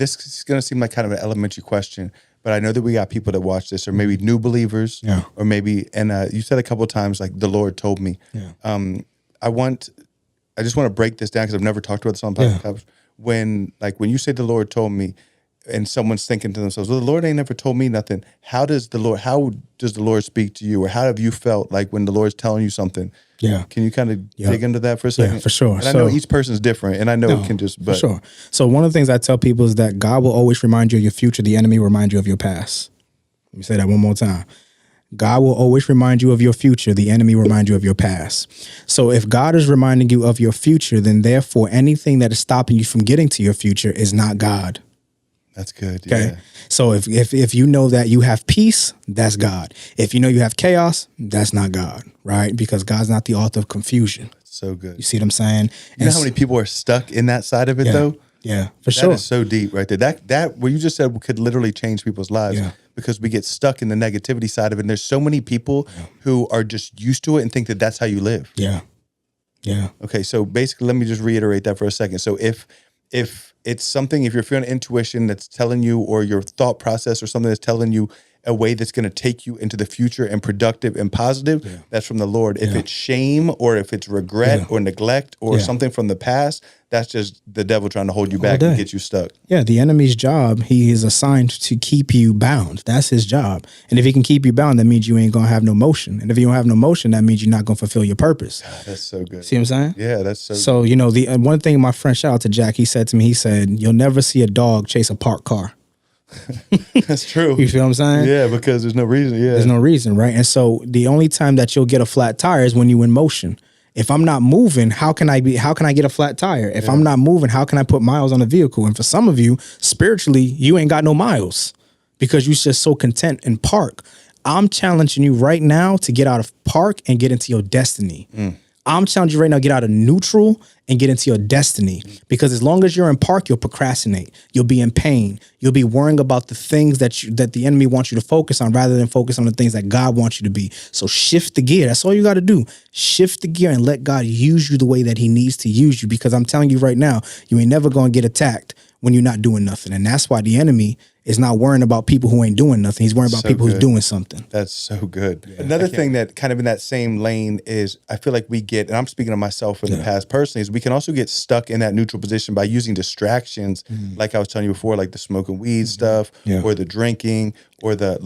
this is going to seem like kind of an elementary question, but I know that we got people that watch this, or maybe new believers, or maybe, and you said a couple of times, like, the Lord told me. I just want to break this down because I've never talked about this on podcast. When you say the Lord told me, and someone's thinking to themselves, well, the Lord ain't never told me nothing. How does the Lord speak to you? Or how have you felt like when the Lord's telling you something? Yeah. Can you kind of dig into that for a second? Yeah, for sure. And I know each person's different, and I know it can just, but. For sure. So one of the things I tell people is that God will always remind you of your future. The enemy will remind you of your past. Let me say that one more time. God will always remind you of your future. The enemy will remind you of your past. So if God is reminding you of your future, then therefore anything that is stopping you from getting to your future is not God. That's good. Okay. Yeah. So if you know that you have peace, that's God. If you know you have chaos, that's not God, right? Because God's not the author of confusion. That's so good. You see what I'm saying? You know how many people are stuck in that side of it though? Yeah, for sure. That is so deep right there. That what you just said could literally change people's lives because we get stuck in the negativity side of it. And there's so many people who are just used to it and think that that's how you live. Yeah. Yeah. Okay. So basically, let me just reiterate that for a second. So if it's something, if you're feeling intuition that's telling you, or your thought process or something that's telling you a way that's going to take you into the future and productive and positive, that's from the Lord. If it's shame, or if it's regret or neglect or something from the past, that's just the devil trying to hold you back and get you stuck. Yeah, the enemy's job, he is assigned to keep you bound. That's his job. And if he can keep you bound, that means you ain't going to have no motion. And if you don't have no motion, that means you're not going to fulfill your purpose. That's so good. See what I'm saying? Yeah, that's so good. You know, the one thing my friend, shout out to Jack, he said to me, he said, you'll never see a dog chase a parked car. That's true. You feel what I'm saying? Yeah, because there's no reason. Yeah, there's no reason, right? And so the only time that you'll get a flat tire is when you're in motion. If I'm not moving, how can I get a flat tire? If I'm not moving, how can I put miles on a vehicle? And for some of you, spiritually, you ain't got no miles because you're just so content in park. I'm challenging you right now to get out of park and get into your destiny. I'm challenging you right now, get out of neutral and get into your destiny. Because as long as you're in park, you'll procrastinate. You'll be in pain. You'll be worrying about the things that the enemy wants you to focus on rather than focus on the things that God wants you to be. So shift the gear. That's all you got to do. Shift the gear and let God use you the way that he needs to use you. Because I'm telling you right now, you ain't never going to get attacked when you're not doing nothing. And that's why the enemy is not worrying about people who ain't doing nothing. He's worrying about people who's doing something. That's so good. Yeah, another thing that kind of in that same lane is I feel like we get, and I'm speaking of myself in the past personally, is we can also get stuck in that neutral position by using distractions, like I was telling you before, like the smoking weed stuff, or the drinking, or the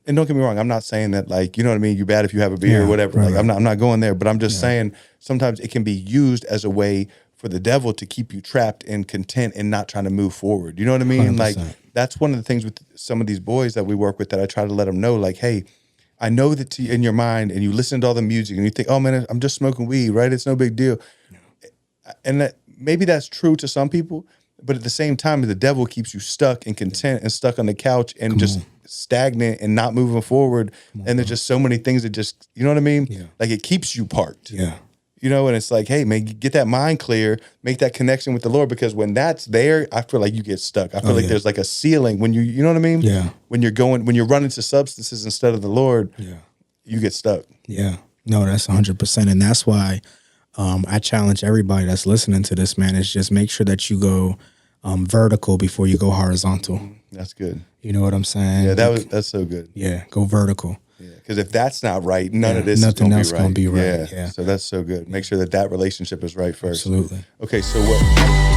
and don't get me wrong, I'm not saying that you know what I mean, you're bad if you have a beer or whatever. Right, I'm not going there, but I'm just saying sometimes it can be used as a way for the devil to keep you trapped and content and not trying to move forward. You know what I mean? 100%. That's one of the things with some of these boys that we work with that I try to let them know, hey, I know that in your mind and you listen to all the music and you think, oh man, I'm just smoking weed, right? It's no big deal. And that maybe that's true to some people, but at the same time, the devil keeps you stuck and content and stuck on the couch and just stagnant and not moving forward. And there's just so many things that just, you know what I mean? Yeah. It keeps you parked. Yeah. You know, and it's hey, man, get that mind clear, make that connection with the Lord, because when that's there, I feel like you get stuck. I feel like there's a ceiling when you know what I mean? Yeah. When you're running to substances instead of the Lord, you get stuck. Yeah. No, that's 100%. And that's why I challenge everybody that's listening to this, man, is just make sure that you go vertical before you go horizontal. That's good. You know what I'm saying? Yeah, that's so good. Yeah, go vertical. Because if that's not right, none of this nothing is going to be right. Yeah. So that's so good. Make sure that relationship is right first. Absolutely. Okay, so what?